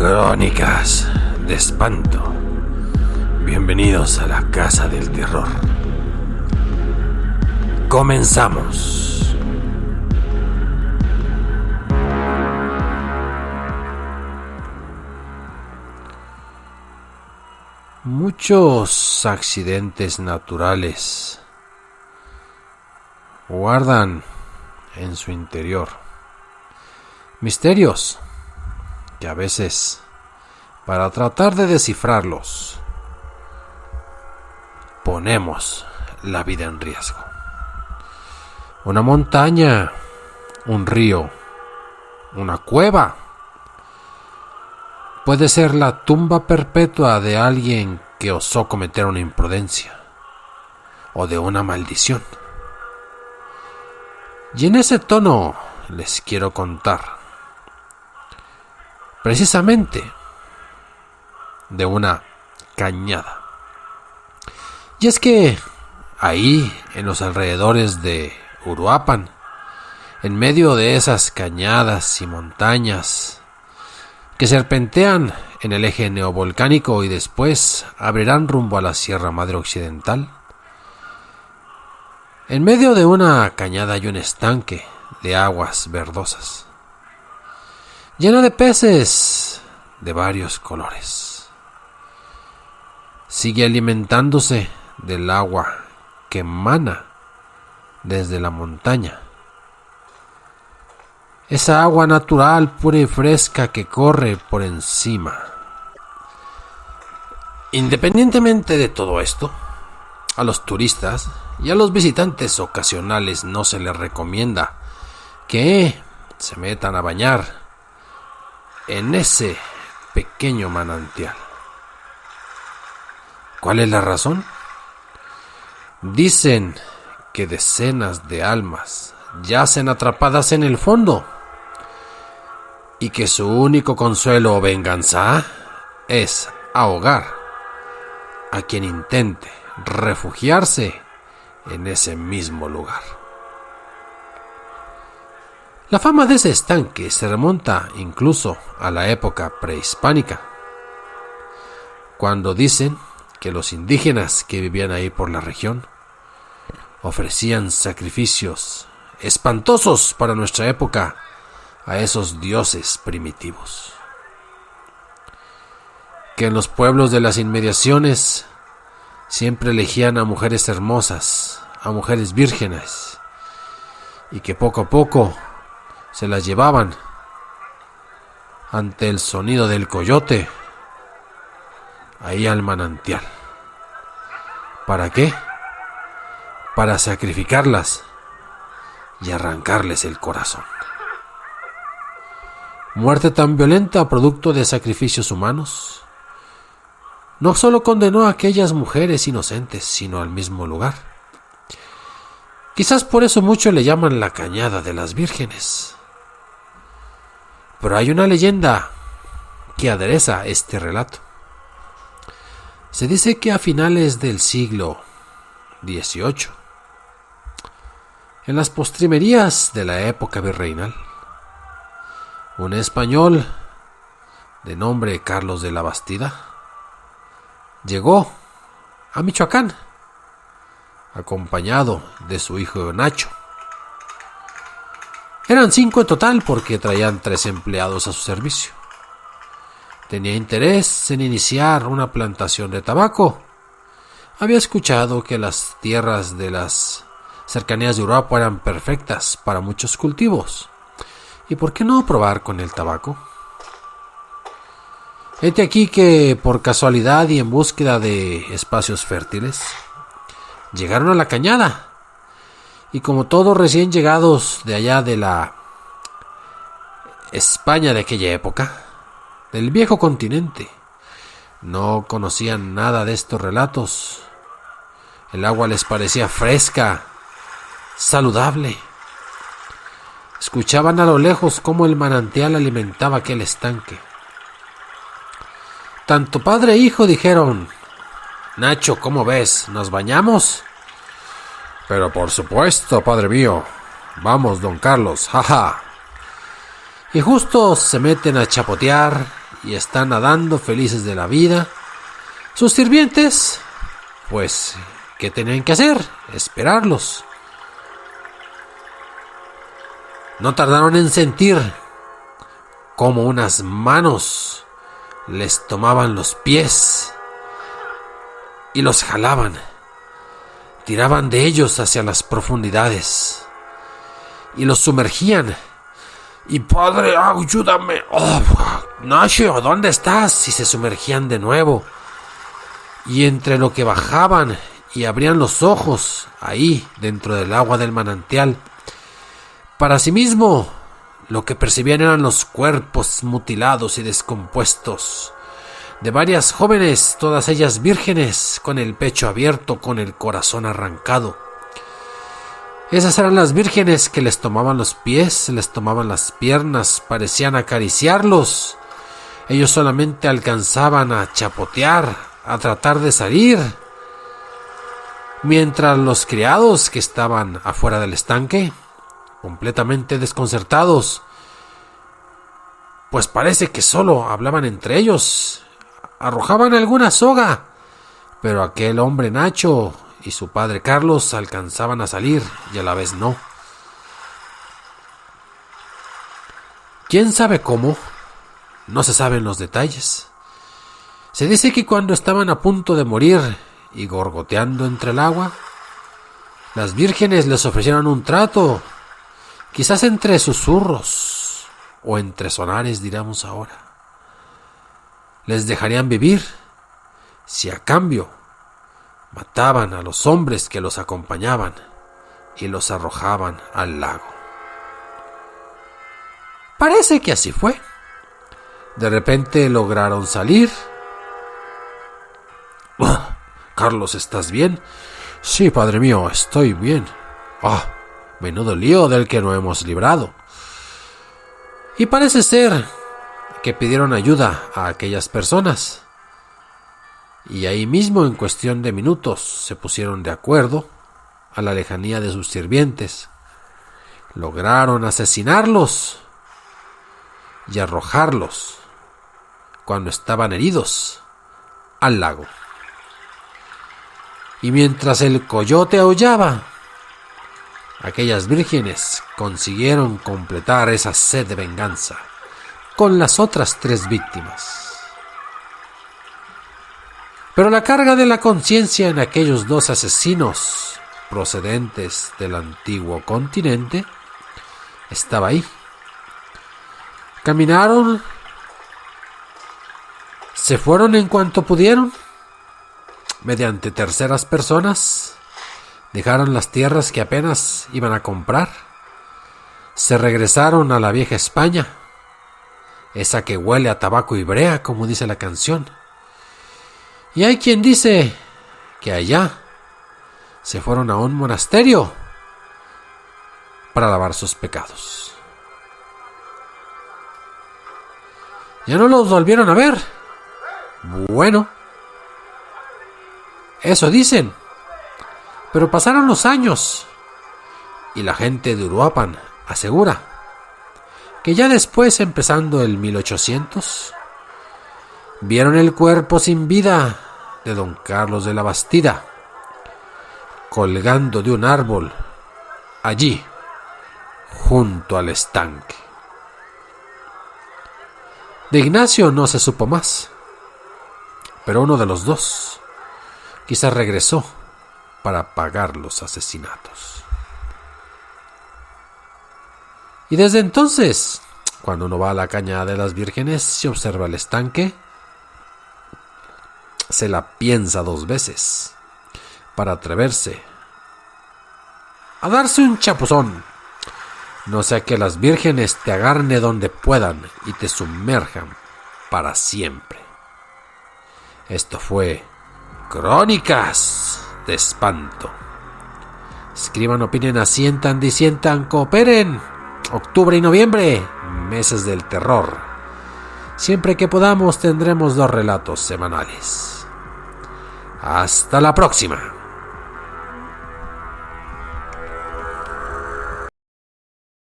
Crónicas de espanto. Bienvenidos a la casa del terror. Comenzamos. Muchos accidentes naturales guardan en su interior misterios que a veces, para tratar de descifrarlos, ponemos la vida en riesgo. Una montaña, un río, una cueva, puede ser la tumba perpetua de alguien que osó cometer una imprudencia o de una maldición. Y en ese tono les quiero contar precisamente de una cañada. Y es que ahí, en los alrededores de Uruapan, en medio de esas cañadas y montañas que serpentean en el eje neovolcánico y después abrirán rumbo a la Sierra Madre Occidental, en medio de una cañada hay un estanque de aguas verdosas, lleno de peces de varios colores. Sigue alimentándose del agua que emana desde la montaña. Esa agua natural, pura y fresca que corre por encima. Independientemente de todo esto, a los turistas y a los visitantes ocasionales no se les recomienda que se metan a bañar en ese pequeño manantial. ¿Cuál es la razón? Dicen que decenas de almas yacen atrapadas en el fondo y que su único consuelo o venganza es ahogar a quien intente refugiarse en ese mismo lugar. La fama de ese estanque se remonta incluso a la época prehispánica, cuando dicen que los indígenas que vivían ahí por la región ofrecían sacrificios espantosos para nuestra época a esos dioses primitivos. Que en los pueblos de las inmediaciones siempre elegían a mujeres hermosas, a mujeres vírgenes, y que poco a poco se las llevaban ante el sonido del coyote ahí al manantial. ¿Para qué? Para sacrificarlas y arrancarles el corazón. Muerte tan violenta producto de sacrificios humanos no solo condenó a aquellas mujeres inocentes, sino al mismo lugar. Quizás por eso muchos le llaman la Cañada de las Vírgenes. Pero hay una leyenda que adereza este relato. Se dice que a finales del siglo XVIII, en las postrimerías de la época virreinal, un español de nombre Carlos de la Bastida llegó a Michoacán, acompañado de su hijo Nacho. Eran 5 en total porque traían 3 empleados a su servicio. Tenía interés en iniciar una plantación de tabaco. Había escuchado que las tierras de las cercanías de Uruapan eran perfectas para muchos cultivos. ¿Y por qué no probar con el tabaco? Gente aquí que por casualidad y en búsqueda de espacios fértiles llegaron a la cañada, y como todos recién llegados de allá de la España de aquella época, del viejo continente, no conocían nada de estos relatos. El agua les parecía fresca, saludable. Escuchaban a lo lejos cómo el manantial alimentaba aquel estanque. Tanto padre e hijo dijeron: Nacho, ¿cómo ves? ¿Nos bañamos? Pero por supuesto, padre mío. Vamos, don Carlos, jaja. Y justo se meten a chapotear y están nadando felices de la vida. Sus sirvientes, pues, ¿qué tenían que hacer? Esperarlos. No tardaron en sentir cómo unas manos les tomaban los pies y los jalaban, tiraban de ellos hacia las profundidades y los sumergían. Y padre, ayúdame. Oh, Nacho, ¿dónde estás? Y se sumergían de nuevo. Y entre lo que bajaban y abrían los ojos ahí dentro del agua del manantial, para sí mismo lo que percibían eran los cuerpos mutilados y descompuestos de varias jóvenes, todas ellas vírgenes, con el pecho abierto, con el corazón arrancado. Esas eran las vírgenes que les tomaban los pies, les tomaban las piernas, parecían acariciarlos. Ellos solamente alcanzaban a chapotear, a tratar de salir, mientras los criados que estaban afuera del estanque, completamente desconcertados, pues parece que solo hablaban entre ellos, arrojaban alguna soga, pero aquel hombre Nacho y su padre Carlos alcanzaban a salir y a la vez no. ¿Quién sabe cómo? No se saben los detalles. Se dice que cuando estaban a punto de morir y gorgoteando entre el agua, las vírgenes les ofrecieron un trato, quizás entre susurros o entre sonares, diríamos ahora. Les dejarían vivir si a cambio mataban a los hombres que los acompañaban y los arrojaban al lago. Parece que así fue. De repente lograron salir. Carlos, ¿estás bien? Sí, padre mío, estoy bien. Menudo lío del que no hemos librado. Y parece ser que pidieron ayuda a aquellas personas. Y ahí mismo, en cuestión de minutos, se pusieron de acuerdo, a la lejanía de sus sirvientes. Lograron asesinarlos y arrojarlos, cuando estaban heridos, al lago. Y mientras el coyote aullaba, aquellas vírgenes consiguieron completar esa sed de venganza con las otras 3 víctimas. Pero la carga de la conciencia en aquellos 2 asesinos procedentes del antiguo continente estaba ahí. Caminaron, se fueron en cuanto pudieron, mediante terceras personas, dejaron las tierras que apenas iban a comprar, se regresaron a la vieja España, esa que huele a tabaco y brea, como dice la canción. Y hay quien dice que allá se fueron a un monasterio para lavar sus pecados. Ya no los volvieron a ver. Bueno, eso dicen. Pero pasaron los años y la gente de Uruapan asegura que ya después, empezando el 1800, vieron el cuerpo sin vida de don Carlos de la Bastida colgando de un árbol allí, junto al estanque. De Ignacio no se supo más, pero uno de los 2 quizás regresó para pagar los asesinatos. Y desde entonces, cuando uno va a la Cañada de las Vírgenes y observa el estanque, se la piensa 2 veces para atreverse a darse un chapuzón, no sea que las vírgenes te agarren de donde puedan y te sumerjan para siempre. Esto fue Crónicas de Espanto. Escriban, opinen, asientan, disientan, cooperen. Octubre y noviembre, meses del terror. Siempre que podamos tendremos 2 relatos semanales. Hasta la próxima.